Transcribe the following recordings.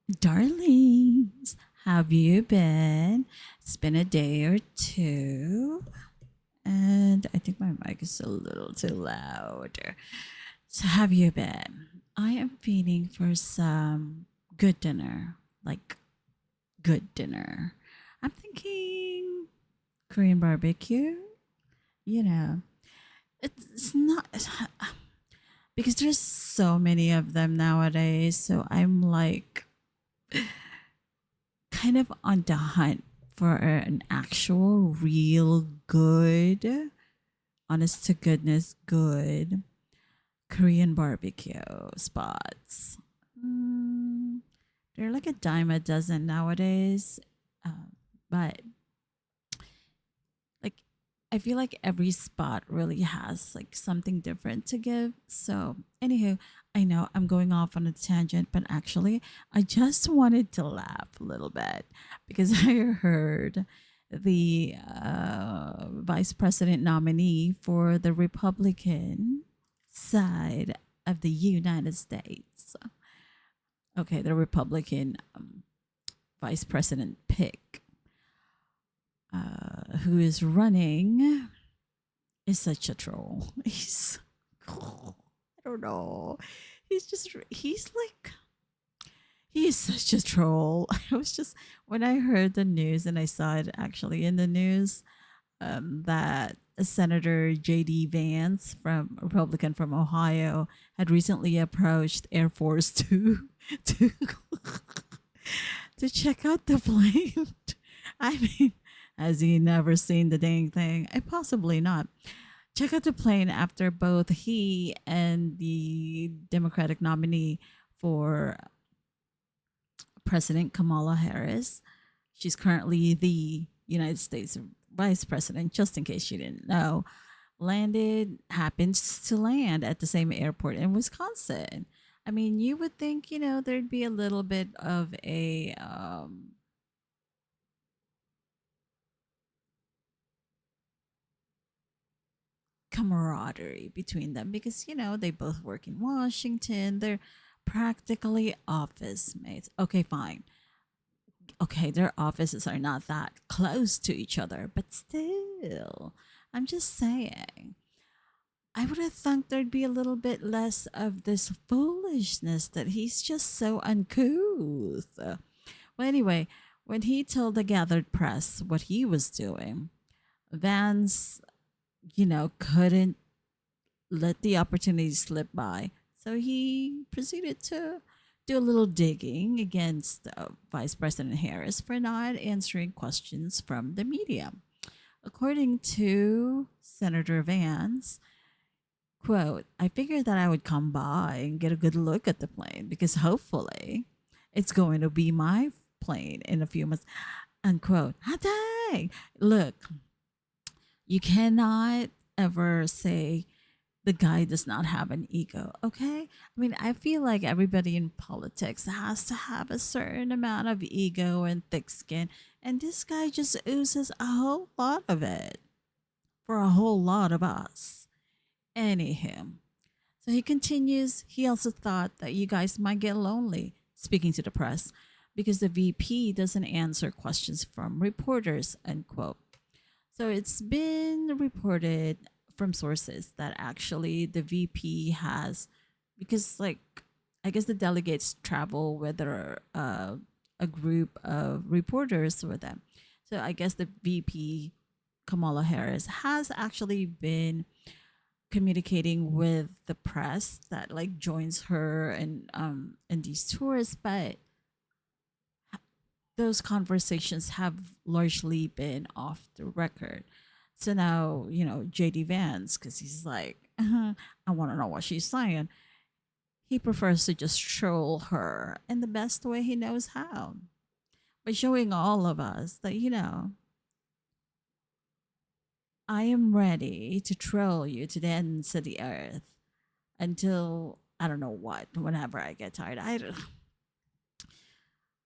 Darlings, have you been? It's been a day or two, and I think my mic is a little too loud. So, have you been? I am feeling for some good dinner, like good dinner. I'm thinking Korean barbecue. You know, it's not because there's so many of them nowadays. So, I'm like kind of on the hunt for an actual, real, good, honest to goodness, good Korean barbecue spots. Mm, they're like a dime a dozen nowadays. But like, I feel like every spot really has like something different to give. So, anywho, I know I'm going off on a tangent, but actually, I just wanted to laugh a little bit because I heard the vice president nominee for the Republican side of the United States. Okay, the Republican vice president pick, who is running, is such a troll. I don't know. He's like, he is such a troll. I was just, when I heard the news and I saw it actually in the news, that Senator J.D. Vance from Republican from Ohio had recently approached Air Force to to to check out the plane. I mean, has he never seen the dang thing? I possibly not. Check out the plane after both he and the Democratic nominee for President Kamala Harris. She's currently the United States Vice President, just in case you didn't know. Happens to land at the same airport in Wisconsin. I mean, you would think, there'd be a little bit of a camaraderie between them because, they both work in Washington. They're practically office mates. Okay, fine. Okay, their offices are not that close to each other, but still, I'm just saying. I would have thought there'd be a little bit less of this foolishness that he's just so uncouth. Well, anyway, when he told the gathered press what he was doing, Vance, couldn't let the opportunity slip by. So he proceeded to do a little digging against Vice President Harris for not answering questions from the media. According to Senator Vance, quote, I figured that I would come by and get a good look at the plane because hopefully it's going to be my plane in a few months, unquote. Ah, dang. Look, you cannot ever say the guy does not have an ego, okay? I mean, I feel like everybody in politics has to have a certain amount of ego and thick skin, and this guy just oozes a whole lot of it for a whole lot of us. Anywho, so he continues, he also thought that you guys might get lonely, speaking to the press, because the VP doesn't answer questions from reporters, unquote. So it's been reported from sources that actually the VP has, because like I guess the delegates travel with a group of reporters with them. So I guess the VP Kamala Harris has actually been communicating with the press that like joins her and these tours, but those conversations have largely been off the record. So now, JD Vance, because he's like, I want to know what she's saying. He prefers to just troll her in the best way he knows how by showing all of us that, I am ready to troll you to the ends of the earth until I don't know what, whenever I get tired. I don't,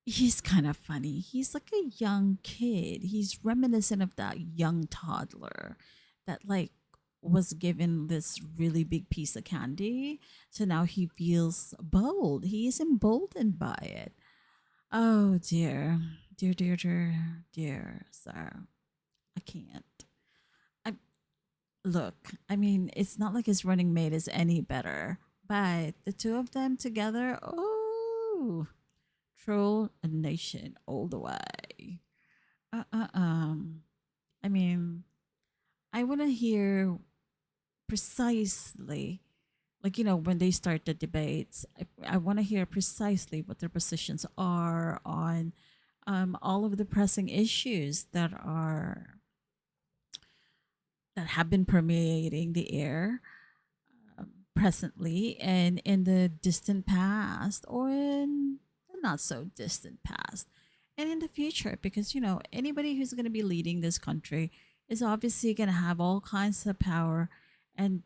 he's kind of funny. He's like a young kid. He's reminiscent of that young toddler that like was given this really big piece of candy. So now he feels bold. He is emboldened by it. Oh dear, dear, dear, dear, dear, sir. I can't. I look. I mean, it's not like his running mate is any better, but the two of them together. Oh, troll a nation all the way. Uh, uh, um. I mean, I want to hear precisely, like, when they start the debates, I want to hear precisely what their positions are on all of the pressing issues that have been permeating the air presently and in the distant past or in the not so distant past and in the future, because anybody who's going to be leading this country is obviously going to have all kinds of power. And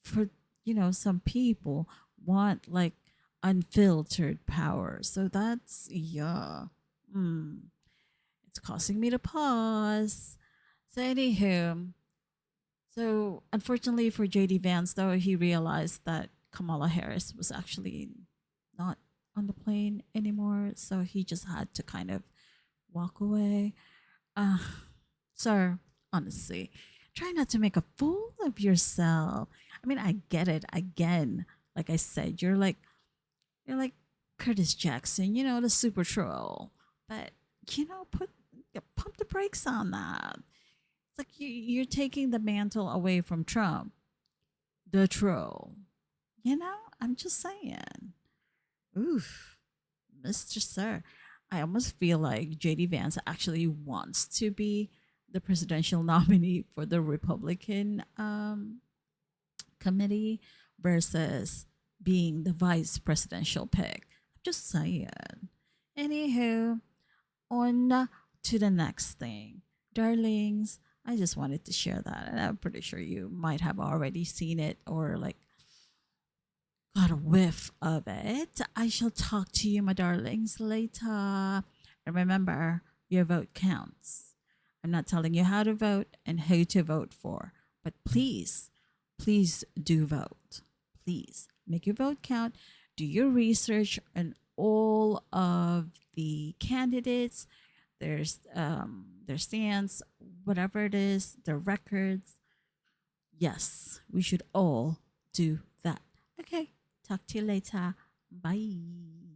for some people want like unfiltered power, so that's, yeah, mm, it's causing me to pause. So anywho, so unfortunately for JD Vance, though, he realized that Kamala Harris was actually not on the plane anymore, so he just had to kind of walk away. uh Sir, honestly, try not to make a fool of yourself. I mean, I get it. Again, like I said, you're like Curtis Jackson, the super troll. But put pump the brakes on that. It's like you're taking the mantle away from Trump, the troll. I'm just saying. Oof, Mr. Sir. I almost feel like JD Vance actually wants to be the presidential nominee for the Republican committee versus being the vice presidential pick. I'm just saying. Anywho, on to the next thing. Darlings, I just wanted to share that. And I'm pretty sure you might have already seen it or like got a whiff of it. I shall talk to you, my darlings, later. And remember, your vote counts. I'm not telling you how to vote and who to vote for, but please, please do vote. Please make your vote count. Do your research on all of the candidates, their stance, whatever it is, their records. Yes, we should all do that. Okay, talk to you later. Bye.